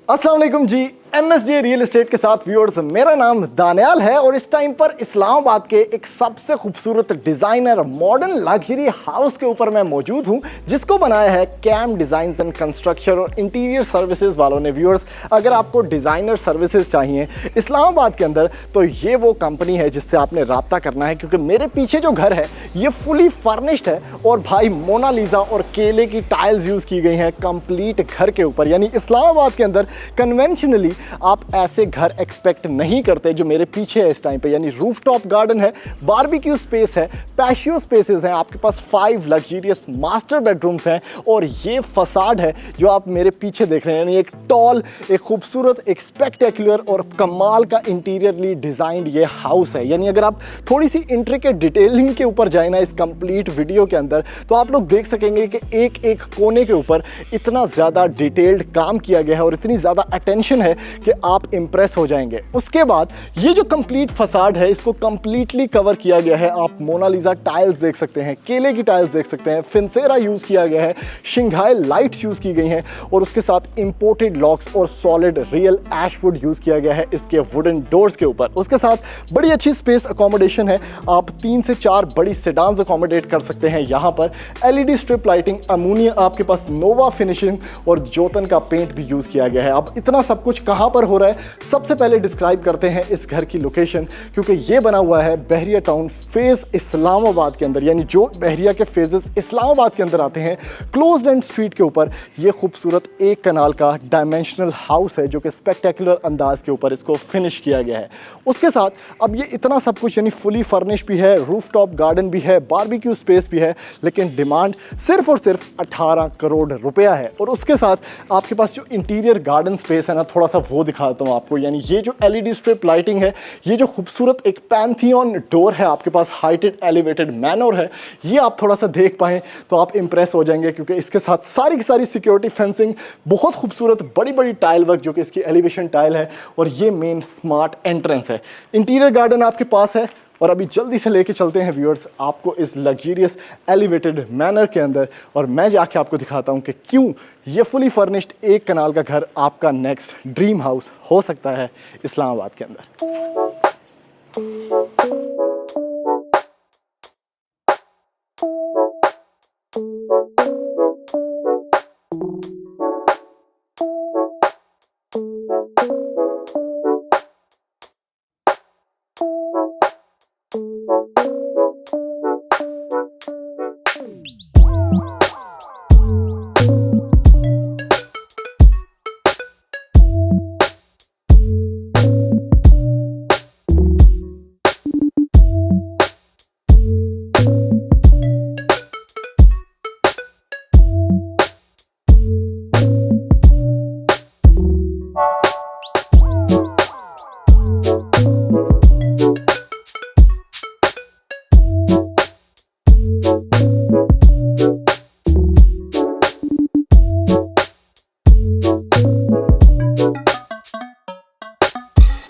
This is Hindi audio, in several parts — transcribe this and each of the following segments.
अस्सलाम वालेकुम जी। MSJ रियल एस्टेट के साथ व्यूअर्स, मेरा नाम दानियाल है और इस टाइम पर इस्लामाबाद के एक सबसे खूबसूरत डिज़ाइनर मॉडर्न लग्जरी हाउस के ऊपर मैं मौजूद हूं, जिसको बनाया है कैम डिज़ाइन्स एंड कंस्ट्रक्शन और इंटीरियर सर्विसेज वालों ने। व्यूअर्स, अगर आपको डिज़ाइनर सर्विसेज चाहिए इस्लामाबाद के अंदर तो ये वो कंपनी है जिससे आपने रब्ता करना है, क्योंकि मेरे पीछे जो घर है ये फुली फर्निश्ड है और भाई मोनालिसा और केले की टाइल्स यूज़ की गई हैं कंप्लीट घर के ऊपर। यानी इस्लामाबाद के अंदर कन्वेंशनली आप ऐसे घर एक्सपेक्ट नहीं करते जो मेरे पीछे है इस टाइम पे। यानी रूफटॉप गार्डन है, बारबेक्यू स्पेस है, पैशियो स्पेसेस हैं, आपके पास 5 लग्जरियस मास्टर बेडरूम्स हैं और ये फसाड है जो आप मेरे पीछे देख रहे हैं। यानी एक टॉल, एक खूबसूरत, एक स्पेक्टेकुलर और कमाल का इंटीरियरली डिजाइंड ये हाउस है। यानी अगर आप थोड़ी सी इंट्रिकेट डिटेलिंग के ऊपर जाए ना इस कंप्लीट वीडियो के अंदर, तो आप लोग देख सकेंगे कि एक एक कोने के ऊपर इतना ज़्यादा डिटेल्ड काम किया गया है और इतनी ज़्यादा अटेंशन है कि आप इंप्रेस हो जाएंगे। उसके बाद ये जो कंप्लीट फसाड है इसको कंप्लीटली कवर किया गया है। आप मोनालिसा टाइल्स देख सकते हैं, केले की टाइल्स देख सकते हैं, फिनसेरा यूज़ किया गया है, शिंघाई लाइट्स यूज़ की गई हैं और उसके साथ इंपोर्टेड लॉक्स और सॉलिड रियल एशवुड यूज़ किया गया है इसके वुडन डोर्स के ऊपर। उसके साथ बड़ी अच्छी स्पेस अकोमोडेशन है। आप 3 से 4 बड़ी सेडान्स अकोमोडेट कर सकते हैं यहाँ पर। LED स्ट्रिप लाइटिंग, अमोनिया, आपके पास नोवा फिनिशिंग और जोतन का पेंट भी यूज़ किया गया है। अब इतना सब कुछ कहाँ पर हो रहा है, सबसे पहले डिस्क्राइब करते हैं इस घर की लोकेशन, क्योंकि ये बना हुआ है बहरिया टाउन फेज इस्लामाबाद के अंदर। यानी जो बहरिया के फेजेस इस्लामाबाद के अंदर आते हैं, क्लोज्ड एंड स्ट्रीट के ऊपर ये खूबसूरत एक कनाल का डायमेंशनल हाउस है जो कि स्पेक्टेकुलर अंदाज के ऊपर इसको फिनिश किया गया है। उसके साथ अब ये इतना सब कुछ यानी फुली फर्निश भी है, रूफटॉप गार्डन भी है, बारबेक्यू स्पेस भी है, लेकिन डिमांड सिर्फ और सिर्फ 18 करोड़ रुपया है। और उसके साथ आपके पास जो इंटीरियर गार्डन स्पेस है ना, थोड़ा सा वो दिखाता हूँ आपको। यानी ये जो LED स्ट्रिप लाइटिंग है, ये जो खूबसूरत एक पैंथियन डोर है, आपके पास हाइटेड एलिवेटेड मैनर है, ये आप थोड़ा सा देख पाएँ तो आप इंप्रेस हो जाएंगे, क्योंकि इसके साथ सारी की सारी सिक्योरिटी फेंसिंग, बहुत खूबसूरत बड़ी बड़ी टाइल वर्क जो कि इसकी एलिवेशन टाइल है, और ये मेन स्मार्ट एंट्रेंस है। इंटीरियर गार्डन आपके पास है और अभी जल्दी से लेके चलते हैं व्यूअर्स आपको इस लग्जरियस एलिवेटेड मैनर के अंदर, और मैं जाके आपको दिखाता हूं कि क्यों ये फुली फर्निश्ड एक कनाल का घर आपका नेक्स्ट ड्रीम हाउस हो सकता है इस्लामाबाद के अंदर।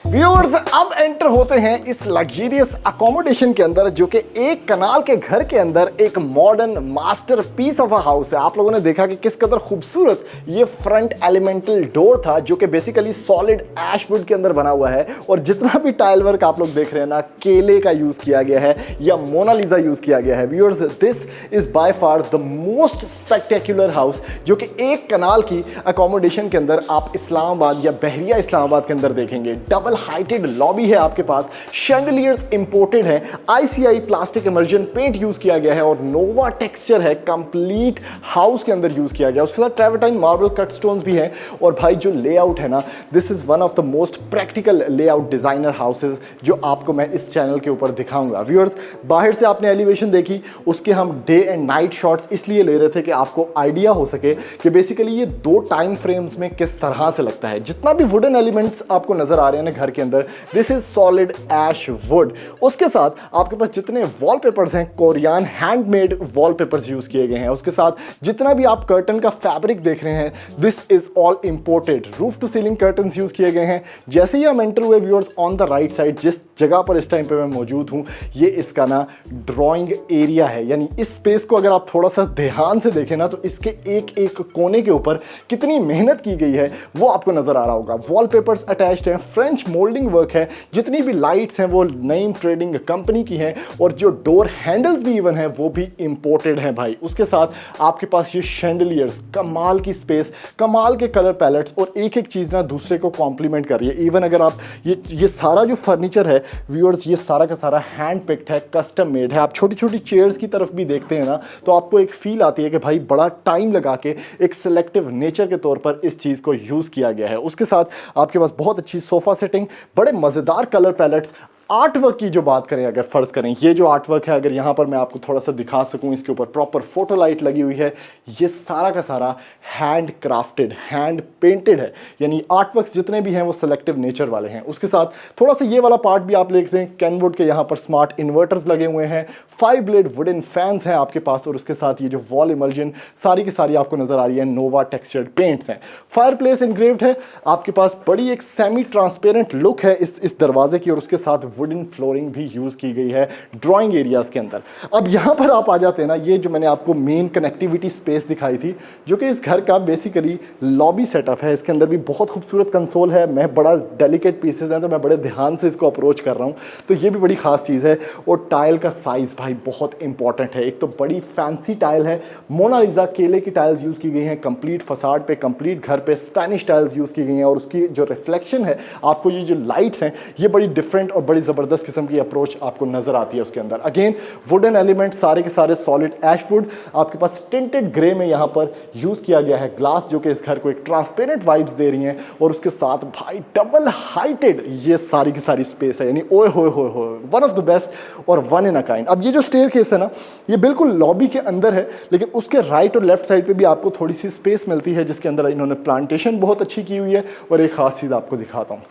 व्यूअर्स, अब एंटर होते हैं इस लग्जरियस अकोमोडेशन के अंदर, जो कि एक कनाल के घर के अंदर एक modern master piece of a house है। आप लोगों ने देखा कि किस कदर खूबसूरत ये फ्रंट एलिमेंटल डोर था, जो कि बेसिकली सॉलिड एशवुड के अंदर बना हुआ है, और जितना भी टाइल वर्क आप लोग देख रहे हैं ना, केले का यूज किया गया है या मोनालिसा यूज किया गया है। Viewers, this is by far the most spectacular house जो कि एक कनाल की अकोमोडेशन के अंदर आप इस्लामाबाद या बहरिया इस्लामाबाद के अंदर देखेंगे। डबल हाइटेड लॉबी है आपके पास, शैंडलियर्स इंपोर्टेड है, ICI plastic emulsion paint use किया गया है और नोवा टेक्सचर है कंप्लीट हाउस के अंदर यूज किया गया। उसके साथ ट्रेवर्टाइन मार्बल कट स्टोन्स भी हैं। और भाई जो लेआउट है ना, this is one of the most practical layout designer houses जो आपको मैं इस चैनल के ऊपर दिखाऊंगा। व्यूअर्स, बाहर से आपने एलिवेशन देखी, उसके हम डे एंड नाइट शॉट्स इसलिए ले रहे थे कि आपको आइडिया हो सके कि बेसिकली ये 2 टाइम फ्रेम्स में किस तरह से लगता है। जितना भी वुडन एलिमेंट्स आपको नजर आ रहे हैं ना घर के अंदर, this is solid ash wood. उसके साथ आपके पास जितने वॉलपेपर्स हैं कोरियन हैंडमेड वॉलपेपर्स यूज किए गए हैं। उसके साथ जितना भी आप कर्टन का फैब्रिक देख रहे हैं this is all imported. Roof to ceiling curtains use किए गए हैं। जैसे ही हम एंटर हुए viewers on the right side जिस जगह पर इस टाइम पे मैं मौजूद हूं ये इसका ना ड्राइंग एरिया है, यानी इस स्पेस को अगर आप थोड़ा सा ध्यान से देखें ना तो इसके एक एक कोने के ऊपर कितनी मेहनत की गई है वो आपको नजर आ रहा होगा। वॉलपेपर्स अटैच्ड हैं, फ्रेंच मोल्डिंग वर्क है, जितनी भी लाइट्स हैं वो नईम ट्रेडिंग कंपनी की हैं और जो डोर हैंडल्स भी इवन है वो भी इंपोर्टेड हैं भाई। उसके साथ आपके पास ये शैंडलियर्स, कमाल की स्पेस, कमाल के कलर पैलेट्स और एक एक चीज ना दूसरे को कॉम्प्लीमेंट कर रही है। इवन अगर आप ये सारा जो फर्नीचर है व्यूअर्स ये सारा का सारा हैंड पिक्ड है, कस्टम मेड है। आप छोटी छोटी चेयर्स की तरफ भी देखते हैं ना तो आपको एक फील आती है कि भाई बड़ा टाइम लगा के एक सिलेक्टिव नेचर के तौर पर इस चीज को यूज किया गया है। उसके साथ आपके पास बहुत अच्छी सोफा सेटिंग, बड़े मजेदार कलर पैलेट्स। आर्ट वर्क की जो बात करें, अगर फर्ज करें ये जो आर्ट वर्क है अगर यहाँ पर मैं आपको थोड़ा सा दिखा सकूं, इसके ऊपर प्रॉपर फोटो लाइट लगी हुई है। ये सारा का सारा हैंड क्राफ्टेड, हैंड पेंटेड है, यानी आर्ट वर्क्स जितने भी हैं वो सिलेक्टिव नेचर वाले हैं। उसके साथ थोड़ा सा ये वाला पार्ट भी आप देखते हैं, कैनवुड के यहाँ पर स्मार्ट इन्वर्टर्स लगे हुए हैं, 5 ब्लेड वुडन फैंस हैं आपके पास और उसके साथ ये जो वॉल इमल्जन सारी की सारी आपको नजर आ रही है नोवा टेक्सचर्ड पेंट्स हैं। फायरप्लेस इनग्रेव्ड है आपके पास, बड़ी एक सेमी ट्रांसपेरेंट लुक है इस दरवाजे की और उसके साथ वुडन फ्लोरिंग भी यूज की गई है ड्राइंग एरियाज के अंदर। अब यहां पर आप आ जाते हैं ना, ये जो मैंने आपको मेन कनेक्टिविटी स्पेस दिखाई थी जो कि इस घर का बेसिकली लॉबी सेटअप है। इसके अंदर भी बहुत खूबसूरत कंसोल है, मैं बड़ा डेलिकेट पीसेज हैं तो मैं बड़े ध्यान से इसको अप्रोच कर रहा हूं, तो ये भी बड़ी खास चीज़ है। और टाइल का साइज भाई बहुत इंपॉर्टेंट है, एक तो बड़ी फैंसी टाइल है, मोनालिसा केले की टाइल्स यूज की गई हैं, कंप्लीट फसाड पे, कंप्लीट घर पे स्पेनिश टाइल्स यूज की गई हैं और उसकी जो रिफ्लेक्शन है आपको ये जो लाइट्स हैं ये बड़ी डिफरेंट और बड़ी जबरदस्त किस्म की अप्रोच आपको नजर आती है उसके अंदर। अगेन वुडन एलिमेंट सारे के सारे सॉलिड ऐश वुड, आपके पास टिंटेड ग्रे में यहाँ पर यूज किया गया है ग्लास जो कि इस घर को एक ट्रांसपेरेंट वाइब्स दे रही हैं और उसके साथ भाई डबल हाइटेड ये सारी की सारी स्पेस है, यानी ओए होए होए होए वन ऑफ द बेस्ट और वन इन अ काइंड। अब ये जो स्टेयरकेस है ना ये बिल्कुल लॉबी के अंदर है, लेकिन उसके राइट और लेफ्ट साइड पे भी आपको थोड़ी सी स्पेस मिलती है जिसके अंदर इन्होंने प्लांटेशन बहुत अच्छी की हुई है। और एक खास चीज आपको दिखाता हूं,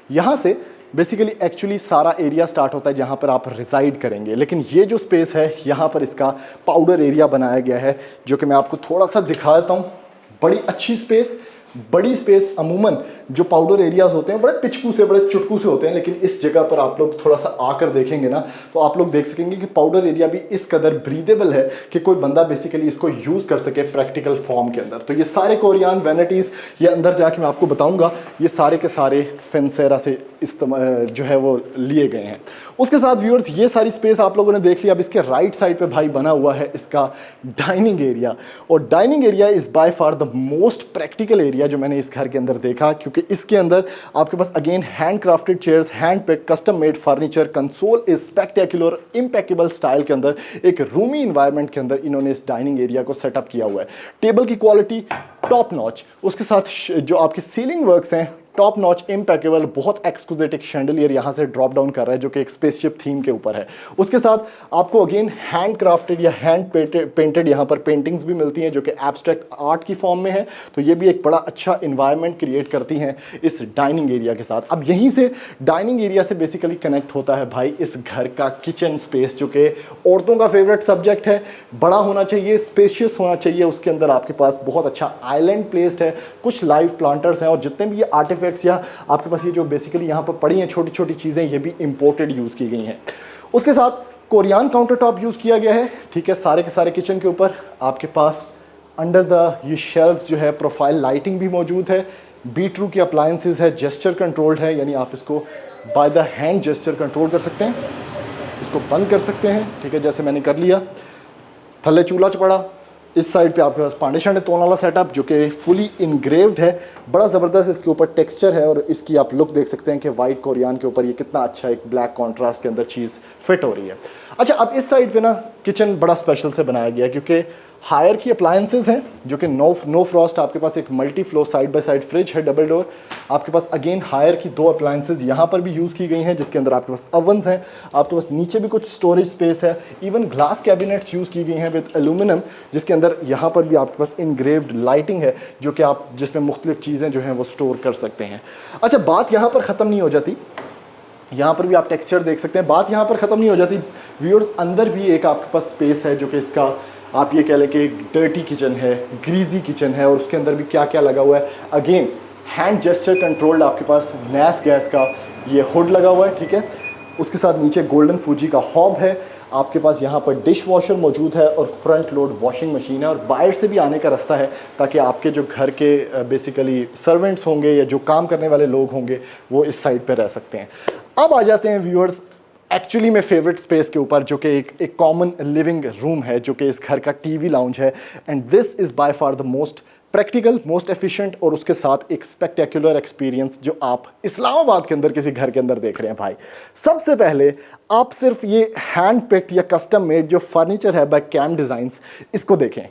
यहां से बेसिकली एक्चुअली सारा एरिया स्टार्ट होता है जहां पर आप रिसाइड करेंगे, लेकिन ये जो स्पेस है यहां पर इसका पाउडर एरिया बनाया गया है जो कि मैं आपको थोड़ा सा दिखा देता हूं। बड़ी अच्छी स्पेस, बड़ी स्पेस। अमूमन जो पाउडर एरियाज होते हैं बड़े पिचकू से, बड़े चुटकू से होते हैं, लेकिन इस जगह पर आप लोग थोड़ा सा आकर देखेंगे ना तो आप लोग देख सकेंगे कि पाउडर एरिया भी इस कदर ब्रीदेबल है कि कोई बंदा बेसिकली इसको यूज कर सके प्रैक्टिकल फॉर्म के अंदर। तो ये सारे कोरियन वैनिटीज ये अंदर जाके मैं आपको बताऊंगा, ये सारे के सारे फेंसेरा से जो है वो लिए गए हैं। उसके साथ व्यूअर्स ये सारी स्पेस आप लोगों ने देख लिया। अब इसके राइट साइड पे भाई बना हुआ है इसका डाइनिंग एरिया, और dining area is by far the most practical area जो मैंने इस घर के अंदर देखा, क्योंकि इसके अंदर आपके पास again hand crafted chairs, hand picked custom made furniture, console is spectacular impeccable style के अंदर एक रूमी इन्वायरमेंट के अंदर इन्होंने इस डाइनिंग एरिया को सेटअप किया हुआ है। टेबल की क्वालिटी टॉप नॉच, उसके साथ जो आपके सीलिंग वर्क्स हैं टॉप नॉच इम्पेकेबल, बहुत एक्सक्लूसिव एक शैंडलियर यहाँ से ड्रॉप डाउन कर रहा है जो कि एक स्पेसशिप थीम के ऊपर है। उसके साथ आपको अगेन हैंड क्राफ्टेड या हैंड पेंटेड यहाँ पर पेंटिंग्स भी मिलती हैं जो कि एब्स्ट्रैक्ट आर्ट की फॉर्म में है, तो ये भी एक बड़ा अच्छा इन्वायरमेंट क्रिएट करती हैं इस डाइनिंग एरिया के साथ। अब यहीं से डाइनिंग एरिया से बेसिकली कनेक्ट होता है भाई इस घर का किचन स्पेस, जो कि औरतों का फेवरेट सब्जेक्ट है। बड़ा होना चाहिए, स्पेशियस होना चाहिए, उसके अंदर आपके पास बहुत अच्छा आइलैंड प्लेस्ड है, कुछ लाइव प्लांटर्स हैं और जितने भी ये आर्टिफैक्ट्स या आपके पास ये जो बेसिकली यहाँ पर पड़ी हैं छोटी छोटी चीज़ें, ये भी इंपोर्टेड यूज़ की गई हैं। उसके साथ कोरियन काउंटर टॉप यूज़ किया गया है, ठीक है, सारे के सारे किचन के ऊपर। आपके पास अंडर द ये शेल्फ्स जो है प्रोफाइल लाइटिंग भी मौजूद है, बीट्रू की अप्लायंसेस है, जेस्चर कंट्रोल्ड है, यानी आप इसको by the hand gesture control कर सकते हैं, इसको बंद कर सकते हैं, ठीक है, जैसे मैंने कर लिया। थल्ले चूल्हा पड़ा, इस साइड पे आपके पास पांडे शांडे तोन वाला सेटअप जो कि फुली इनग्रेव्ड है, बड़ा ज़बरदस्त इसके ऊपर टेक्सचर है और इसकी आप लुक देख सकते हैं कि वाइट कोरियन के ऊपर ये कितना अच्छा एक ब्लैक कॉन्ट्रास्ट के अंदर चीज़ फिट हो रही है। अच्छा, अब इस साइड पे ना किचन बड़ा स्पेशल से बनाया गया है क्योंकि हायर की अप्लायंसेज हैं जो कि नो फ्रॉस्ट, आपके पास एक multi flow side by side fridge है डबल डोर, आपके पास अगेन हायर की 2 अप्लायंसेज यहाँ पर भी यूज़ की गई हैं जिसके अंदर आपके पास ओवंस हैं, आपके पास नीचे भी कुछ स्टोरेज स्पेस है, इवन ग्लास कैबिनेट्स यूज़ की गई हैं विद एल्यूमिनियम, जिसके अंदर यहाँ पर भी आपके पास इनग्रेव्ड लाइटिंग है जो कि आप जिसमें मुख्तलिफ चीज़ें जो हैं वो स्टोर कर सकते हैं। अच्छा, बात यहाँ पर ख़त्म नहीं हो जाती, यहाँ पर भी आप टेक्सचर देख सकते हैं, बात यहाँ पर ख़त्म नहीं हो जाती व्यूअर्स, अंदर भी एक आपके पास स्पेस है जो कि इसका आप ये कह लें कि डर्टी किचन है, ग्रीजी किचन है, और उसके अंदर भी क्या क्या लगा हुआ है। अगेन हैंड जेस्चर कंट्रोल्ड आपके पास नैस गैस का ये हुड लगा हुआ है, ठीक है। उसके साथ नीचे गोल्डन फूजी का हॉब है, आपके पास यहाँ पर डिश वॉशर मौजूद है और फ्रंट लोड वॉशिंग मशीन है, और बाहर से भी आने का रास्ता है ताकि आपके जो घर के बेसिकली सर्वेंट्स होंगे या जो काम करने वाले लोग होंगे वो इस साइड पर रह सकते हैं। अब आ जाते हैं व्यूअर्स एक्चुअली में फेवरेट स्पेस के ऊपर जो कि एक कॉमन लिविंग रूम है जो कि इस घर का टीवी लाउंज है, and this is by far the most practical, most efficient और उसके साथ एक स्पेक्टेकुलर एक्सपीरियंस जो आप इस्लामाबाद के अंदर किसी घर के अंदर देख रहे हैं भाई। सबसे पहले आप सिर्फ ये हैंड पिक्ड या कस्टम मेड जो फर्नीचर है बाय कैम डिज़ाइंस, इसको देखें।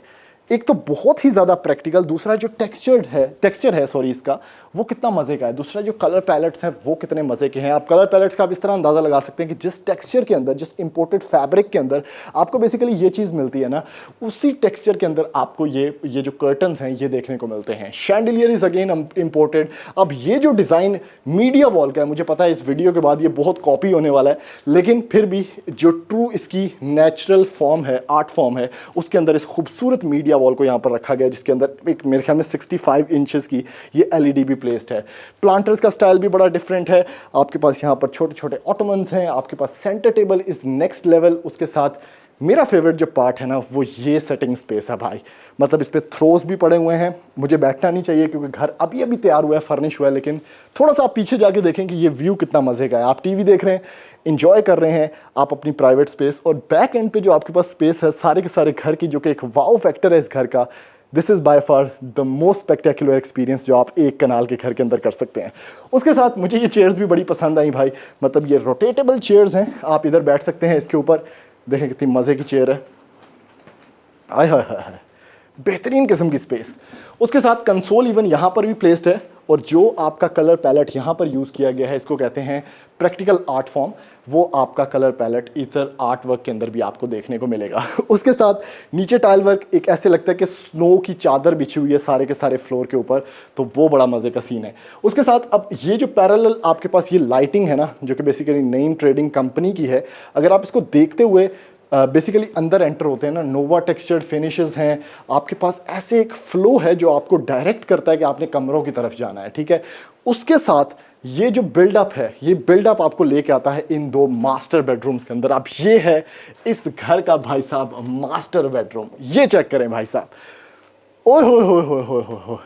एक तो बहुत ही ज़्यादा प्रैक्टिकल, दूसरा जो टेक्सचर है सॉरी इसका वो कितना मज़े का है, दूसरा जो कलर पैलेट्स हैं वो कितने मज़े के हैं। आप कलर पैलेट्स का आप इस तरह अंदाज़ा लगा सकते हैं कि जिस टेक्सचर के अंदर, जिस इंपोर्टेड फैब्रिक के अंदर आपको बेसिकली ये चीज़ मिलती है ना, उसी टेक्सचर के अंदर आपको ये जो कर्टन्स हैं ये देखने को मिलते हैं। Chandelier is again imported. अब ये जो डिज़ाइन मीडिया वॉल का है, मुझे पता है इस वीडियो के बाद ये बहुत कॉपी होने वाला है, लेकिन फिर भी जो ट्रू इसकी नेचुरल फॉर्म है, आर्ट फॉर्म है, उसके अंदर इस खूबसूरत मीडिया वॉल को यहाँ पर रखा गया जिसके अंदर एक मेरे ख्याल में 65 इंचेस की ये एलईडी भी प्लेस्ड है। प्लांटर्स का स्टाइल भी बड़ा डिफरेंट है, आपके पास यहाँ पर छोटे छोटे ऑटोमन्स हैं, आपके पास centre table is next level. उसके साथ मेरा फेवरेट जो पार्ट है ना वो ये सेटिंग स्पेस है भाई, मतलब इस पर थ्रोस भी पड़े हुए हैं। मुझे बैठना नहीं चाहिए क्योंकि घर अभी अभी तैयार हुआ है, फर्निश हुआ है, लेकिन थोड़ा सा आप पीछे जाके देखें कि ये व्यू कितना मज़े का है। आप टीवी देख रहे हैं, इंजॉय कर रहे हैं आप अपनी प्राइवेट स्पेस, और बैक एंड पे जो आपके पास स्पेस है सारे के सारे घर की, जो कि एक वाओ फैक्टर है इस घर का। This is by far the most spectacular experience जो आप एक कनाल के घर के अंदर कर सकते हैं। उसके साथ मुझे ये चेयर्स भी बड़ी पसंद आई भाई, मतलब ये रोटेटेबल चेयर्स हैं, आप इधर बैठ सकते हैं इसके ऊपर। देखें कितनी मज़े की चेयर है, आय हाय हाय, बेहतरीन किस्म की स्पेस। उसके साथ कंसोल इवन यहाँ पर भी प्लेस्ड है, और जो आपका कलर पैलेट यहाँ पर यूज़ किया गया है इसको कहते हैं प्रैक्टिकल आर्ट फॉर्म, वो आपका कलर पैलेट इधर आर्ट वर्क के अंदर भी आपको देखने को मिलेगा। उसके साथ नीचे टाइल वर्क एक ऐसे लगता है कि स्नो की चादर बिछी हुई है सारे के सारे फ्लोर के ऊपर, तो वो बड़ा मज़े का सीन है। उसके साथ अब ये जो पैरेलल आपके पास ये लाइटिंग है ना, जो कि बेसिकली नईम ट्रेडिंग कंपनी की है, अगर आप इसको देखते हुए बेसिकली अंदर एंटर होते हैं ना, नोवा टेक्सचर्ड फिनिशेस हैं, आपके पास ऐसे एक फ्लो है जो आपको डायरेक्ट करता है कि आपने कमरों की तरफ जाना है, ठीक है। उसके साथ ये जो बिल्डअप है, ये बिल्डअप आपको लेके आता है इन 2 मास्टर बेडरूम्स के अंदर। अब ये है इस घर का भाई साहब मास्टर बेडरूम, ये चेक करें भाई साहब, ओए हो हो हो हो हो हो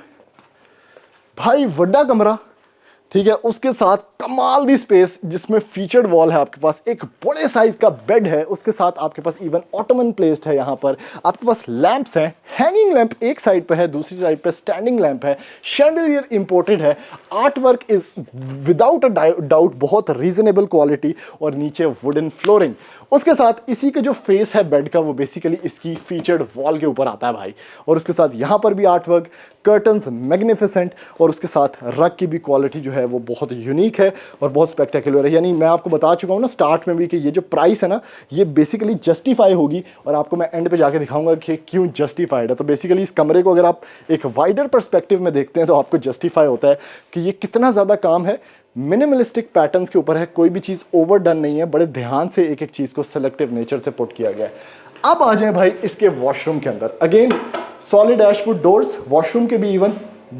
भाई, बड़ा कमरा, ठीक है। उसके साथ कमाल दी स्पेस जिसमें फीचर्ड वॉल है, आपके पास एक बड़े साइज का बेड है, उसके साथ आपके पास इवन ऑटोमन प्लेस्ड है। यहाँ पर आपके पास लैंप्स हैं, हैंगिंग लैंप एक साइड पे है, दूसरी साइड पे स्टैंडिंग लैंप है, शैंडलियर इंपोर्टेड है, art work is without a doubt बहुत रीजनेबल क्वालिटी, और नीचे वुडन फ्लोरिंग। उसके साथ इसी का जो फेस है बेड का वो बेसिकली इसकी फीचर्ड वॉल के ऊपर आता है भाई, और उसके साथ यहाँ पर भी आर्ट वर्क, कर्टन्स मैग्निफिसेंट, और उसके साथ रग की भी क्वालिटी जो है वो बहुत यूनिक है और बहुत स्पेक्टेकुलर है। यानी मैं आपको बता चुका हूँ ना स्टार्ट में भी कि ये जो प्राइस है ना ये बेसिकली जस्टिफाई होगी, और आपको मैं एंड पे जाके दिखाऊंगा कि क्यों जस्टिफाइड है। तो बेसिकली इस कमरे को अगर आप एक वाइडर पर्सपेक्टिव में देखते हैं तो आपको जस्टिफाई होता है कि ये कितना ज़्यादा काम है, मिनिमलिस्टिक पैटर्न्स के ऊपर है, कोई भी चीज़ ओवरडन नहीं है, बड़े ध्यान से एक एक चीज़ को सेलेक्टिव नेचर से पुट किया गया है। अब आ जाए भाई इसके वॉशरूम के अंदर, again solid ashwood doors, washroom के भी इवन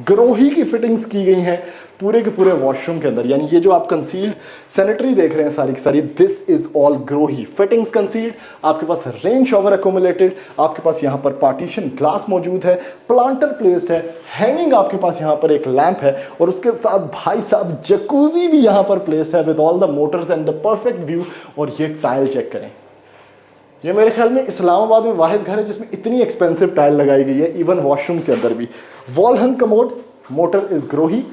ग्रोही की फिटिंग्स की गई हैं पूरे के पूरे वॉशरूम के अंदर। यानी ये जो आप कंसील्ड सैनिटरी देख रहे हैं सारी की सारी, this is all Grohe fittings concealed. आपके पास रेन शॉवर अकोमोलेटेड, आपके पास यहाँ पर पार्टीशन ग्लास मौजूद है, प्लांटर प्लेस्ड है, हैंगिंग आपके पास यहाँ पर एक लैंप है, और उसके साथ भाई साहब जकूजी भी यहाँ पर प्लेस्ड है with all the Motors and the perfect view. और ये टाइल चेक करें, ये मेरे ख्याल में इस्लामाबाद में वाहिद घर है जिसमें इतनी एक्सपेंसिव टाइल लगाई गई है, इवन वॉशरूम्स के अंदर भी। Wall hung commode, motor is Grohe.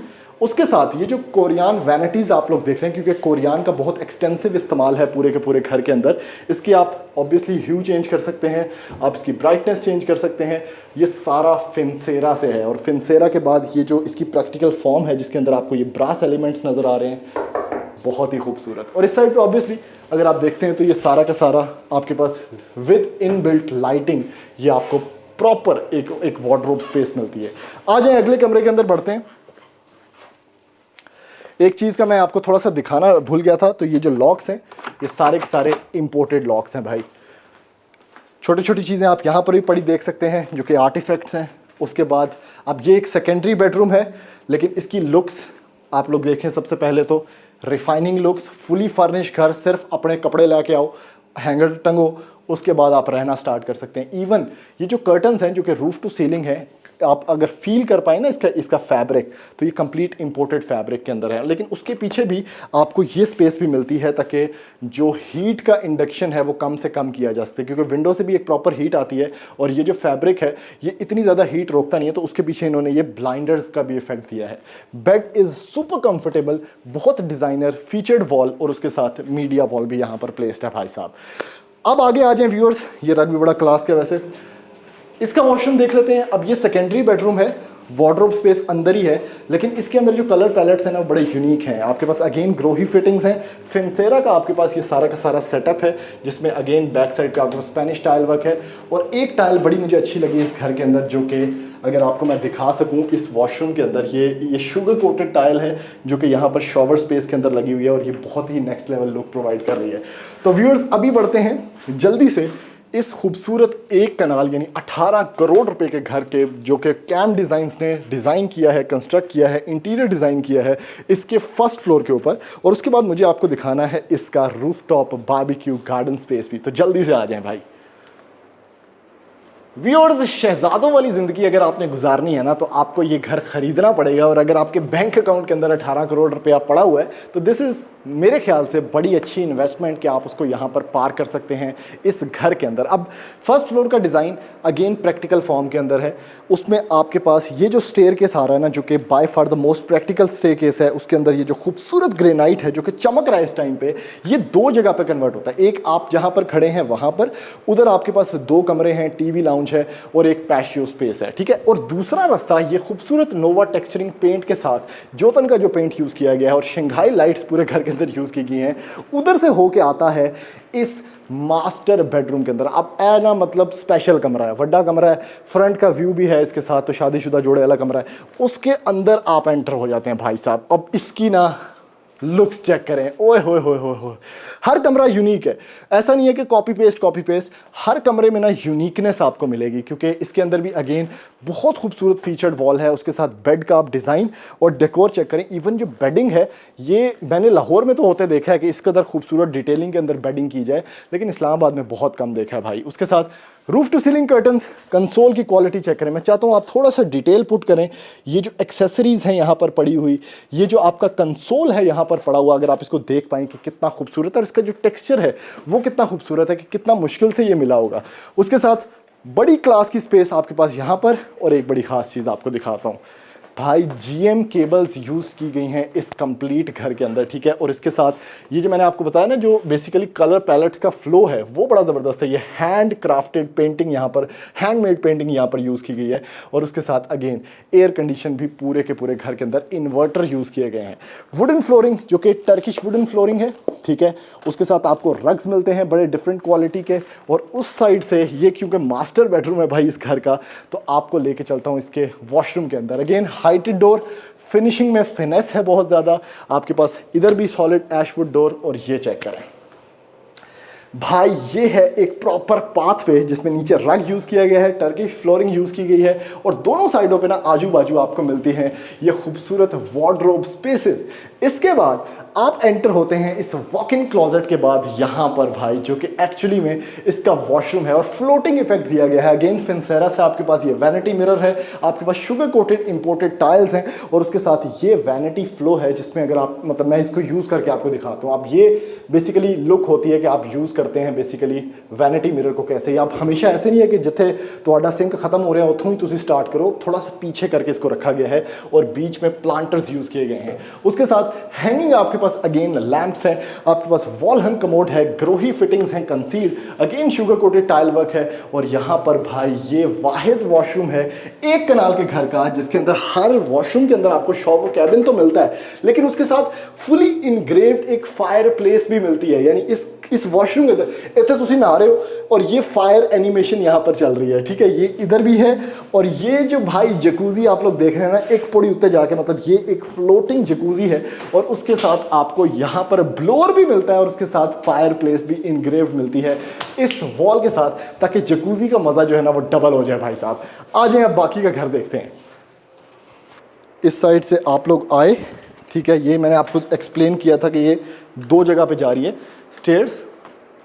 उसके साथ ये जो कोरियन वैनिटीज़ आप लोग देख रहे हैं, क्योंकि कोरियन का बहुत एक्सटेंसिव इस्तेमाल है पूरे के पूरे घर के अंदर, इसकी आप ऑब्वियसली ह्यू चेंज कर सकते हैं, आप इसकी ब्राइटनेस चेंज कर सकते हैं। ये सारा फिनसेरा से है, और फिनसेरा के बाद ये जो इसकी प्रैक्टिकल फॉर्म है जिसके अंदर आपको ये ब्रास एलिमेंट्स नज़र आ रहे हैं, बहुत ही खूबसूरत। और इस साइड पे ऑब्वियसली अगर आप देखते हैं तो ये सारा का सारा आपके पास विद इनबिल्ट लाइटिंग, ये आपको प्रॉपर एक वार्डरोब स्पेस मिलती है। आ जाए अगले कमरे के अंदर बढ़ते हैं। एक चीज़ का मैं आपको थोड़ा सा दिखाना भूल गया था, तो ये जो लॉक्स हैं ये सारे के सारे इंपोर्टेड लॉक्स हैं भाई। छोटी छोटी चीज़ें आप यहाँ पर भी पड़ी देख सकते हैं जो कि आर्टिफैक्ट्स हैं। उसके बाद अब ये एक सेकेंडरी बेडरूम है, लेकिन इसकी लुक्स आप लोग देखें। सबसे पहले तो रिफाइनिंग लुक्स, फुली फर्निश घर, सिर्फ अपने कपड़े लेके आओ, हैंगर टंगो, उसके बाद आप रहना स्टार्ट कर सकते हैं। इवन ये जो कर्टन्स हैं जो कि रूफ टू सीलिंग है, आप अगर फील कर पाए ना इसका फैब्रिक, तो ये कंप्लीट इंपोर्टेड फैब्रिक के अंदर है। लेकिन उसके पीछे भी आपको ये स्पेस भी मिलती है ताकि जो हीट का इंडक्शन है वो कम से कम किया जा सके, क्योंकि विंडो से भी एक प्रॉपर हीट आती है और ये जो फैब्रिक है ये इतनी ज़्यादा हीट रोकता नहीं है, तो उसके पीछे इन्होंने ये ब्लाइंडर्स का भी इफेक्ट दिया है। बेड इज़ सुपर कंफर्टेबल, बहुत डिज़ाइनर, फीचर्ड वॉल और उसके साथ मीडिया वॉल भी यहाँ पर प्लेस्ड है भाई साहब। अब आगे आ जाएं व्यूअर्स, ये रग भी बड़ा क्लास का वैसे। इसका वॉशरूम देख लेते हैं। अब ये सेकेंडरी बेडरूम है, वार्डरोब स्पेस अंदर ही है, लेकिन इसके अंदर जो कलर पैलेट्स हैं ना वो बड़े यूनिक हैं। आपके पास अगेन ग्रोही फिटिंग्स हैं, फिनसेरा का आपके पास ये सारा का सारा सेटअप है, जिसमें अगेन बैक साइड का आपको स्पेनिश टाइल वर्क है। और एक टाइल बड़ी मुझे अच्छी लगी इस घर के अंदर, जो कि अगर आपको मैं दिखा सकूं, इस वॉशरूम के अंदर ये शुगर कोटेड टाइल है जो कि यहाँ पर शॉवर स्पेस के अंदर लगी हुई है, और ये बहुत ही नेक्स्ट लेवल लुक प्रोवाइड कर रही है। तो व्यूअर्स अभी बढ़ते हैं जल्दी से इस खूबसूरत एक कनाल यानी 18 करोड़ रुपए के घर के, जो कि कैम डिज़ाइंस ने डिज़ाइन किया है, कंस्ट्रक्ट किया है, इंटीरियर डिज़ाइन किया है इसके फर्स्ट फ्लोर के ऊपर। और उसके बाद मुझे आपको दिखाना है इसका रूफटॉप बारबेक्यू गार्डन स्पेस भी। तो जल्दी से आ जाएं भाई। व्यूअर्स, शहजादों वाली ज़िंदगी अगर आपने गुजारनी है ना, तो आपको ये घर खरीदना पड़ेगा। और अगर आपके बैंक अकाउंट के अंदर 18 करोड़ रुपया पड़ा हुआ है, तो दिस इज़ मेरे ख्याल से बड़ी अच्छी इन्वेस्टमेंट कि आप उसको यहाँ पर पार कर सकते हैं इस घर के अंदर। अब फर्स्ट फ्लोर का डिज़ाइन अगेन प्रैक्टिकल फॉर्म के अंदर है। उसमें आपके पास ये जो स्टेयर केस आ रहा है ना, जो कि by far the most practical staircase है, उसके अंदर ये जो खूबसूरत ग्रेनाइट है जो कि चमक रहा है इस टाइम पे, ये दो जगह पे कन्वर्ट होता है। एक आप जहाँ पर खड़े हैं वहाँ पर, उधर आपके पास 2 कमरे हैं, टीवी लाउंज है और एक पैशियो स्पेस है, ठीक है। और दूसरा रास्ता ये खूबसूरत नोवा टेक्सचरिंग पेंट के साथ जोतन का जो पेंट यूज़ किया गया है और शंघाई लाइट्स पूरे घर के अंदर यूज़ की गई हैं, उधर से होके आता है इस मास्टर बेडरूम के अंदर। अब ए ना मतलब स्पेशल कमरा है, बड़ा कमरा है, फ्रंट का व्यू भी है इसके साथ, तो शादीशुदा जोड़े वाला कमरा है। उसके अंदर आप एंटर हो जाते हैं भाई साहब। अब इसकी ना लुक्स चेक करें, ओए होए होए होए होए। हर कमरा यूनिक है, ऐसा नहीं है कि कॉपी पेस्ट। हर कमरे में ना यूनिकनेस आपको मिलेगी, क्योंकि इसके अंदर भी अगेन बहुत खूबसूरत फीचर्ड वॉल है। उसके साथ बेड का आप डिज़ाइन और डेकोर चेक करें। इवन जो बेडिंग है, ये मैंने लाहौर में तो होते देखा है कि इस कदर खूबसूरत डिटेलिंग के अंदर बेडिंग की जाए, लेकिन इस्लामाबाद में बहुत कम देखा है भाई। उसके साथ roof to ceiling curtains, console की क्वालिटी चेक करें। मैं चाहता हूँ आप थोड़ा सा डिटेल पुट करें। ये जो एक्सेसरीज़ हैं यहाँ पर पड़ी हुई, ये जो आपका कंसोल है यहाँ पर पड़ा हुआ, अगर आप इसको देख पाएँ कि कितना खूबसूरत है, और इसका जो टेक्सचर है वो कितना खूबसूरत है, कि कितना मुश्किल से ये मिला होगा। उसके साथ बड़ी क्लास की स्पेस आपके पास यहाँ पर। और एक बड़ी ख़ास चीज़ आपको दिखाता हूँ भाई, GM केबल्स यूज़ की गई हैं इस कंप्लीट घर के अंदर, ठीक है। और इसके साथ ये जो मैंने आपको बताया ना, जो बेसिकली कलर पैलेट्स का फ्लो है वो बड़ा ज़बरदस्त है। ये हैंड क्राफ्टेड पेंटिंग यहाँ पर, हैंडमेड पेंटिंग यहाँ पर यूज़ की गई है। और उसके साथ अगेन एयर कंडीशन भी पूरे के पूरे घर के अंदर, इन्वर्टर यूज़ किए गए हैं। वुडन फ्लोरिंग जो कि टर्किश वुडन फ्लोरिंग है, ठीक है। उसके साथ आपको रग्स मिलते हैं बड़े डिफरेंट क्वालिटी के। और उस साइड से ये क्योंकि मास्टर बेडरूम है भाई इस घर का, तो आपको लेके चलता हूँ इसके वॉशरूम के अंदर। अगेन हाइटेड डोर, फिनिशिंग में फिनेस है बहुत ज़्यादा। आपके पास इधर भी सॉलिड ऐशवुड डोर। और ये चेक करें भाई, ये है एक प्रॉपर पाथवे जिसमें नीचे रग यूज़ किया गया है, टर्किश फ्लोरिंग यूज़ की गई है। और दोनों साइडों पे ना आजू बाजू आपको मिलती हैं ये खूबसूरत वार्डरोब स्पेसेस। इसके बाद आप एंटर होते हैं इस वॉक इन क्लोजेट के बाद यहाँ पर भाई, जो कि एक्चुअली में इसका वॉशरूम है और फ्लोटिंग इफेक्ट दिया गया है। अगेन फिनसेरा से आपके पास ये वैनिटी मिरर है, आपके पास शुगर कोटेड इंपोर्टेड टाइल्स हैं। और उसके साथ ये वैनिटी फ्लो है, जिसमें अगर आप मतलब मैं इसको यूज़ करके आपको दिखाता हूँ। आप ये बेसिकली लुक होती है कि आप यूज़ करते हैं बेसिकली वैनिटी मिरर को कैसे, आप हमेशा ऐसे नहीं है कि जिथे ਤੁਹਾਡਾ सिंक खत्म हो रहा है उतों ही तुम स्टार्ट करो, थोड़ा सा पीछे करके इसको रखा गया है और बीच में प्लांटर्स यूज किए गए हैं। उसके साथ हैंगिंग आपके पास अगेन लैंप्स हैं, आपके पास वॉल हंग कमोड है, ग्रोही फिटिंग्स हैं concealed, again sugar coated tile work है। और यहाँ पर भाई ये वाहिद वॉशरूम है एक कनाल के घर का, जिसके अंदर हर वॉशरूम के अंदर आपको शॉवर कैबिन तो मिलता है, लेकिन उसके साथ फुली इनग्रेव्ड एक फायर प्लेस भी मिलती है। यानी इस वॉशरूम के अंदर इतने तुम नहा रहे हो और ये फायर एनिमेशन यहाँ पर चल रही है, ठीक है, ये इधर भी है। और ये जो भाई जकूजी आप लोग देख रहे हैं ना, एक पौड़ी उत्ते जाके, मतलब ये एक फ्लोटिंग जकूजी है और उसके साथ आपको यहाँ पर ब्लोअर भी मिलता है और उसके साथ फायर प्लेस भी इनग्रेव्ड मिलती है इस वॉल के साथ, ताकि जकूजी का मजा जो है ना वो डबल हो जाए। भाई साहब आ जाए, अब बाकी का घर देखते हैं। इस साइड से आप लोग आए, ठीक है, ये मैंने आपको एक्सप्लेन किया था कि ये 2 जगह पे जा रही है स्टेयर्स।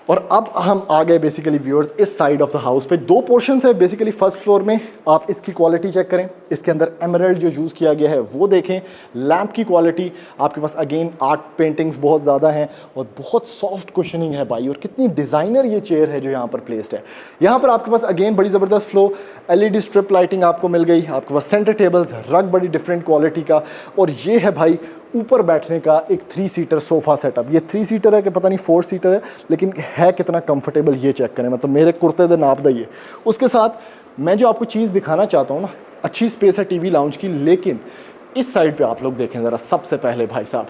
और अब हम आ गए बेसिकली व्यूअर्स इस साइड ऑफ द हाउस पे। 2 पोर्शंस है बेसिकली। फर्स्ट फ्लोर में आप इसकी क्वालिटी चेक करें, इसके अंदर एमराल्ड जो यूज़ किया गया है वो देखें। लैंप की क्वालिटी आपके पास अगेन आर्ट पेंटिंग्स बहुत ज़्यादा हैं और बहुत सॉफ्ट कुशनिंग है भाई, और कितनी डिज़ाइनर ये चेयर है जो यहाँ पर प्लेस्ड है। यहाँ पर आपके पास अगेन बड़ी ज़बरदस्त फ्लो LED स्ट्रिप लाइटिंग आपको मिल गई। आपके पास सेंटर टेबल्स, रग बड़ी डिफरेंट क्वालिटी का, और ये है भाई ऊपर बैठने का एक 3 सीटर सोफ़ा सेटअप। ये 3 सीटर है कि पता नहीं 4 सीटर है, लेकिन है कितना कंफर्टेबल ये चेक करें, मतलब मेरे कुर्ते दे नाप दी है। उसके साथ मैं जो आपको चीज़ दिखाना चाहता हूँ ना, अच्छी स्पेस है टीवी लाउंज की, लेकिन इस साइड पे आप लोग देखें ज़रा। सबसे पहले भाई साहब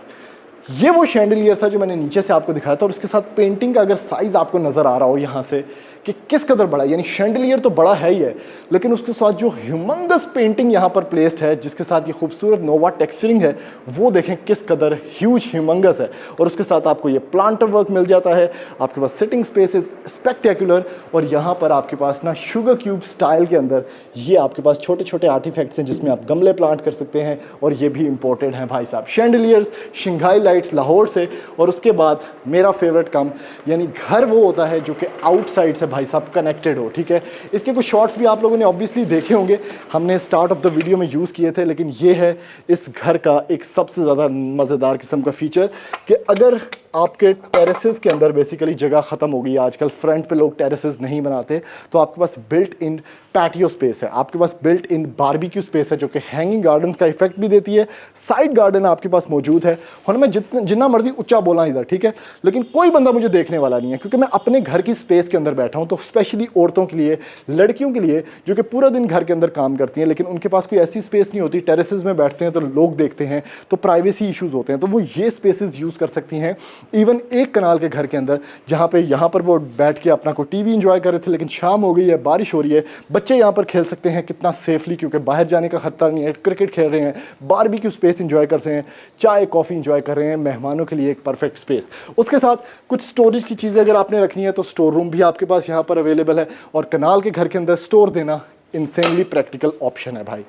ये वो शैंडलियर था जो मैंने नीचे से आपको दिखाया था, और इसके साथ पेंटिंग का अगर साइज़ आपको नज़र आ रहा हो यहाँ से कि किस कदर बड़ा है, यानी शैंडलियर तो बड़ा है ही है, लेकिन उसके साथ जो ह्यूमंगस पेंटिंग यहाँ पर प्लेस्ड है, जिसके साथ ये खूबसूरत नोवा टेक्सचरिंग है, वो देखें किस कदर ह्यूज ह्यूमंगस है। और उसके साथ आपको ये प्लांटर वर्क मिल जाता है, आपके पास सिटिंग स्पेसेस स्पेक्टेकुलर, और यहाँ पर आपके पास ना शुगर क्यूब स्टाइल के अंदर ये आपके पास छोटे छोटे आर्टिफैक्ट्स हैं जिसमें आप गमले प्लांट कर सकते हैं, और ये भी इंपॉर्टेंट है भाई साहब। शैंडलियर्स शंघाई लाइट्स लाहौर से। और उसके बाद मेरा फेवरेट काम, यानी घर वो होता है जो कि आउटसाइड से भाई साहब कनेक्टेड हो, ठीक है। इसके कुछ शॉट्स भी आप लोगों ने ऑब्वियसली देखे होंगे, हमने स्टार्ट ऑफ द वीडियो में यूज़ किए थे, लेकिन ये है इस घर का एक सबसे ज़्यादा मज़ेदार किस्म का फीचर कि अगर आपके टेरेसेस के अंदर बेसिकली जगह ख़त्म हो गई, आजकल फ्रंट पे लोग टेरेसेस नहीं बनाते, तो आपके पास बिल्ट इन पैटियो स्पेस है, आपके पास बिल्ट इन बारबेक्यू स्पेस है जो कि हैंगिंग गार्डन्स का इफेक्ट भी देती है। साइड गार्डन आपके पास मौजूद है। और मैं जितना मर्जी ऊंचा बोला इधर, ठीक है, लेकिन कोई बंदा मुझे देखने वाला नहीं है, क्योंकि मैं अपने घर की स्पेस के अंदर बैठा हूँ। तो स्पेशली औरतों के लिए, लड़कियों के लिए जो कि पूरा दिन घर के अंदर काम करती हैं, लेकिन उनके पास कोई ऐसी स्पेस नहीं होती, टेरेसेस में बैठते हैं तो लोग देखते हैं, तो प्राइवेसी इशूज़ होते हैं, तो वो ये स्पेसेस यूज़ कर सकती हैं। इवन एक कनाल के घर के अंदर, जहाँ पे यहाँ पर वो बैठ के अपना कोई टीवी इंजॉय कर रहे थे, लेकिन शाम हो गई है, बारिश हो रही है, बच्चे यहाँ पर खेल सकते हैं कितना सेफली, क्योंकि बाहर जाने का खतरा नहीं है, क्रिकेट खेल रहे हैं, बारबेक्यू स्पेस इंजॉय कर रहे हैं, चाय कॉफ़ी इंजॉय कर रहे हैं, मेहमानों के लिए एक परफेक्ट स्पेस। उसके साथ कुछ स्टोरेज की चीज़ें अगर आपने रखनी है तो स्टोर रूम भी आपके पास यहाँ पर अवेलेबल है, और कनाल के घर के अंदर स्टोर देना इंसेनली प्रैक्टिकल ऑप्शन है भाई।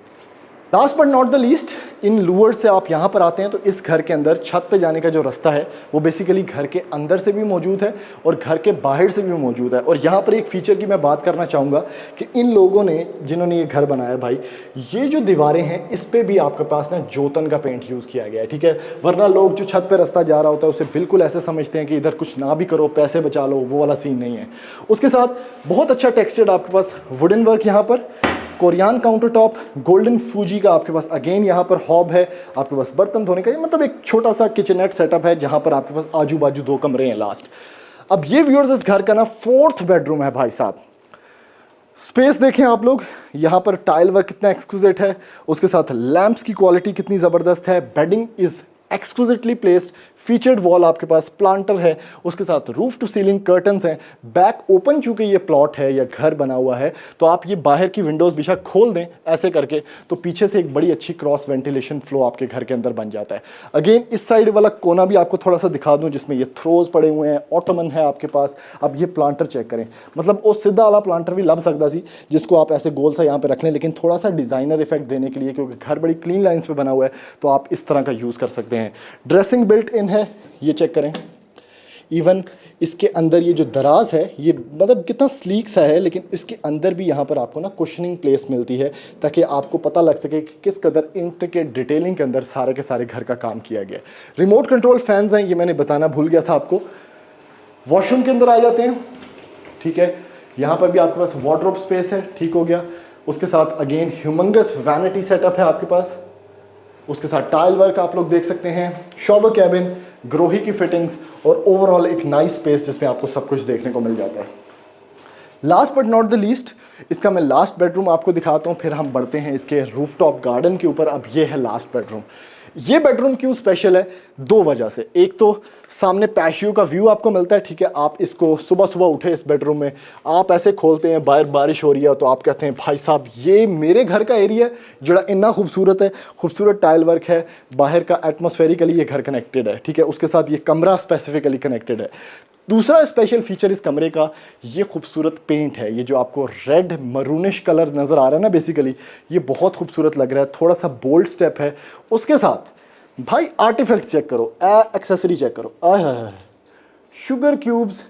Last but not the least, in Louvre से आप यहाँ पर आते हैं तो इस घर के अंदर छत पे जाने का जो रास्ता है वो बेसिकली घर के अंदर से भी मौजूद है और घर के बाहर से भी मौजूद है। और यहाँ पर एक फीचर की मैं बात करना चाहूँगा कि इन लोगों ने, जिन्होंने ये घर बनाया भाई, ये जो दीवारें हैं इस पर भी आपके पास ना जोतन का पेंट यूज़ किया गया है, ठीक है। वरना लोग जो छत पर रास्ता जा रहा होता है उसे बिल्कुल ऐसे समझते हैं कि इधर कुछ ना भी करो, पैसे बचा लो, वो वाला सीन नहीं है। उसके साथ बहुत अच्छा टेक्सचर्ड आपके पास वुडन वर्क, यहाँ पर Korean counter top, golden Fuji का आपके पास अगेन यहाँ पर हॉब है, आपके पास बर्तन धोने का, मतलब एक छोटा सा किचनेट सेटअप है जहाँ पर आपके पास आजू बाजू 2 कमरे हैं लास्ट। अब ये व्यूअर्स इस घर का ना 4th बेडरूम है भाई साहब। स्पेस देखें आप लोग, यहाँ पर टाइल वर्क कितना एक्सक्लूसिव है, उसके साथ लैंप्स की क्वालिटी कितनी ज़बरदस्त है, bedding is exclusively placed, featured wall आपके पास, प्लांटर है, उसके साथ रूफ टू सीलिंग कर्टन्स हैं, बैक ओपन, चूंकि ये प्लॉट है या घर बना हुआ है तो आप ये बाहर की विंडोज़ बेशक खोल दें ऐसे करके तो पीछे से एक बड़ी अच्छी क्रॉस वेंटिलेशन फ्लो आपके घर के अंदर बन जाता है। अगेन इस साइड वाला कोना भी आपको थोड़ा सा दिखा दूं जिसमें ये थ्रोज पड़े हुए हैं, ऑटोमन है आपके पास। अब ये प्लांटर चेक करें, मतलब वो सीधा वाला प्लांटर भी लग सकता सी जिसको आप ऐसे गोल सा यहाँ पे रख लें, लेकिन थोड़ा सा डिज़ाइनर इफेक्ट देने के लिए, क्योंकि घर बड़ी क्लीन लाइन्स पे बना हुआ है, तो आप इस तरह का यूज़ कर सकते हैं। ड्रेसिंग बिल्ट इन है, ये चेक करें। इवन इसके अंदर ये जो दराज है ये मतलब कितना स्लीक सा है, लेकिन इसके अंदर भी यहाँ पर आपको ना कुशनिंग प्लेस मिलती है ताकि आपको पता लग सके कि किस कदर इंट्रिकेट डिटेलिंग के अंदर सारे के सारे घर का काम किया गया है। रिमोट कंट्रोल फैंस हैं, ये मैंने बताना भूल गया था आपको। वॉशरूम के अंदर आ जाते हैं, ठीक है। यहाँ पर भी आपके पास वार्डरोब स्पेस है, ठीक हो गया। उसके साथ अगेन ह्यूमंगस वैनिटी सेटअप है आपके पास। उसके साथ टाइल वर्क आप लोग देख सकते हैं, शॉवर कैबिन, ग्रोही की फिटिंग्स और ओवरऑल एक नाइस स्पेस जिसमें आपको सब कुछ देखने को मिल जाता है। Last but not the least, इसका मैं लास्ट बेडरूम आपको दिखाता हूँ, फिर हम बढ़ते हैं इसके रूफटॉप गार्डन के ऊपर। अब ये है लास्ट बेडरूम। ये बेडरूम क्यों स्पेशल है? दो वजह से। एक तो सामने पैशियो का व्यू आपको मिलता है, ठीक है। आप इसको सुबह सुबह उठे इस बेडरूम में, आप ऐसे खोलते हैं, बाहर बारिश हो रही है तो आप कहते हैं भाई साहब ये मेरे घर का एरिया है जड़ा इतना खूबसूरत है, खूबसूरत टाइल वर्क है, बाहर का एटमोस्फेरिकली ये घर कनेक्टेड है, ठीक है। उसके साथ ये कमरा स्पेसिफिकली कनेक्टेड है। दूसरा स्पेशल फीचर इस कमरे का ये खूबसूरत पेंट है। ये जो आपको रेड मरूनिश कलर नज़र आ रहा है ना, बेसिकली ये बहुत खूबसूरत लग रहा है, थोड़ा सा बोल्ड स्टेप है। उसके साथ भाई आर्टिफैक्ट चेक करो, एक्सेसरी चेक करो, शुगर क्यूब्स,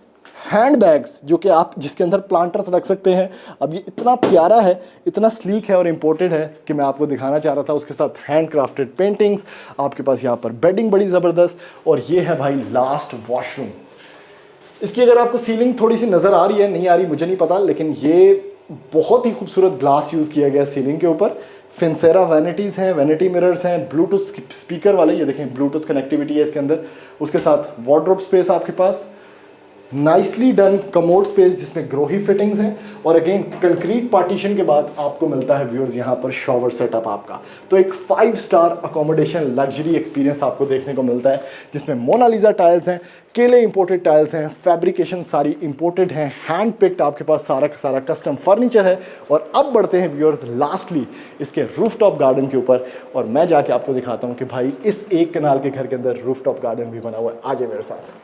हैंड बैग्स जो कि आप जिसके अंदर प्लांटर्स रख सकते हैं। अब ये इतना प्यारा है, इतना स्लीक है और इम्पोर्टेड है कि मैं आपको दिखाना चाह रहा था। उसके साथ हैंड क्राफ्टेड पेंटिंग्स, आपके पास यहाँ पर बेडिंग बड़ी ज़बरदस्त। और ये है भाई लास्ट वॉशरूम। इसकी अगर आपको सीलिंग थोड़ी सी नज़र आ रही है, नहीं आ रही मुझे नहीं पता, लेकिन ये बहुत ही खूबसूरत ग्लास यूज़ किया गया है सीलिंग के ऊपर। फिनसेरा वैनिटीज़ हैं, वैनिटी मिरर्स हैं, ब्लूटूथ स्पीकर वाले, ये देखें ब्लूटूथ कनेक्टिविटी है इसके अंदर। उसके साथ वार्डरोब स्पेस आपके पास, नाइसली डन कमोड स्पेस जिसमें ग्रोही फिटिंग्स हैं। और अगेन कंक्रीट पार्टीशन के बाद आपको मिलता है व्यूअर्स यहाँ पर शॉवर सेटअप आपका। तो एक 5 स्टार अकोमोडेशन लग्जरी एक्सपीरियंस आपको देखने को मिलता है, जिसमें मोनालिसा टाइल्स हैं, केले इंपोर्टेड टाइल्स हैं, फैब्रिकेशन सारी इंपोर्टेड हैं, हैंड पिक्ड आपके पास सारा का सारा कस्टम फर्नीचर है। और अब बढ़ते हैं व्यूअर्स लास्टली इसके रूफटॉप गार्डन के ऊपर, और मैं जाके आपको दिखाता हूँ कि भाई इस एक कनाल के घर के अंदर रूफटॉप गार्डन भी बना हुआ है। आ जाए मेरे साथ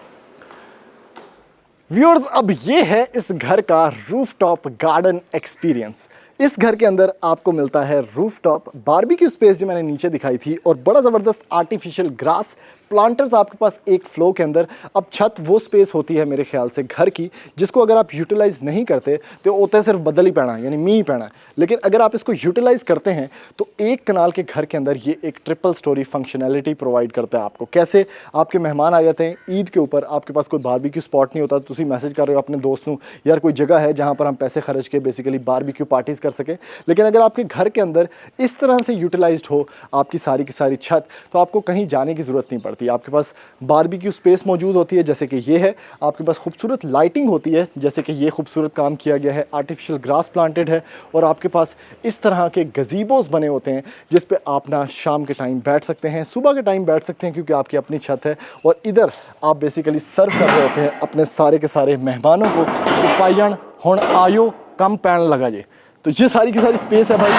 व्यूअर्स। अब ये है इस घर का रूफटॉप गार्डन एक्सपीरियंस। इस घर के अंदर आपको मिलता है रूफटॉप बारबेक्यू स्पेस जो मैंने नीचे दिखाई थी, और बड़ा ज़बरदस्त आर्टिफिशियल ग्रास प्लांटर्स आपके पास एक फ्लो के अंदर। अब छत वो स्पेस होती है मेरे ख्याल से घर की जिसको अगर आप यूटिलाइज़ नहीं करते तो होता है सिर्फ बदल ही पैना, यानी मी ही पैना। लेकिन अगर आप इसको यूटिलाइज़ करते हैं तो एक कनाल के घर के अंदर ये एक ट्रिपल स्टोरी फंक्शनैलिटी प्रोवाइड करता है आपको। कैसे? आपके मेहमान आ जाते हैं ईद के ऊपर, आपके पास कोई बारबेक्यू स्पॉट नहीं होता, तो तुम मैसेज कर रहे हो अपने दोस्त को, यार कोई जगह है जहाँ पर हम पैसे खर्च के बेसिकली बारबेक्यू पार्टीज़ कर सके। लेकिन अगर आपके घर के अंदर इस तरह से यूटिलाइज्ड हो आपकी सारी की सारी छत, तो आपको कहीं जाने की ज़रूरत नहीं पड़ती। आपके पास बारबेक्यू स्पेस मौजूद होती है जैसे कि ये है, आपके पास खूबसूरत लाइटिंग होती है जैसे कि ये खूबसूरत काम किया गया है, आर्टिफिशियल ग्रास प्लांटेड है, और आपके पास इस तरह के गजीबोस बने होते हैं जिस पे आप ना शाम के टाइम बैठ सकते हैं, सुबह के टाइम बैठ सकते हैं क्योंकि आपकी अपनी छत है। और इधर आप बेसिकली सर्व कर रहे होते हैं अपने सारे के सारे मेहमानों को कि पाइजन हुण आयो कम पैन लगा जे। तो ये सारी की सारी स्पेस है भाई,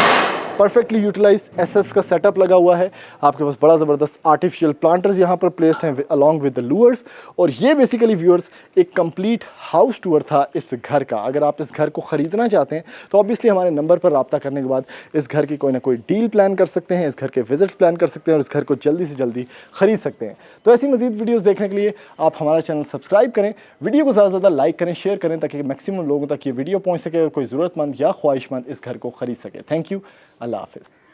परफेक्टली यूटिलाइज एसएस का सेटअप लगा हुआ है। आपके पास बड़ा ज़बरदस्त आर्टिफिशियल प्लांटर्स यहाँ पर प्लेस्ड हैं अलॉन्ग विद द लूअर्स। और ये बेसिकली व्यूअर्स एक कंप्लीट हाउस टूर था इस घर का। अगर आप इस घर को ख़रीदना चाहते हैं तो ऑब्वियसली हमारे नंबर पर रब्ता करने के बाद इस घर की कोई ना कोई डील प्लान कर सकते हैं, इस घर के विजिट्स प्लान कर सकते हैं और इस घर को जल्दी से जल्दी ख़रीद सकते हैं। तो ऐसी मज़ीद वीडियोज़ देखने के लिए आप हमारा चैनल सब्सक्राइब करें, वीडियो को ज़्यादा से ज़्यादा लाइक करें, शेयर करें ताकि मैक्सिमम लोगों तक ये वीडियो पहुँच सके और कोई ज़रूरतमंद या ख्वाहिशमंद इस घर को ख़रीद सके। थैंक यू, अल्लाह हाफ़िज़।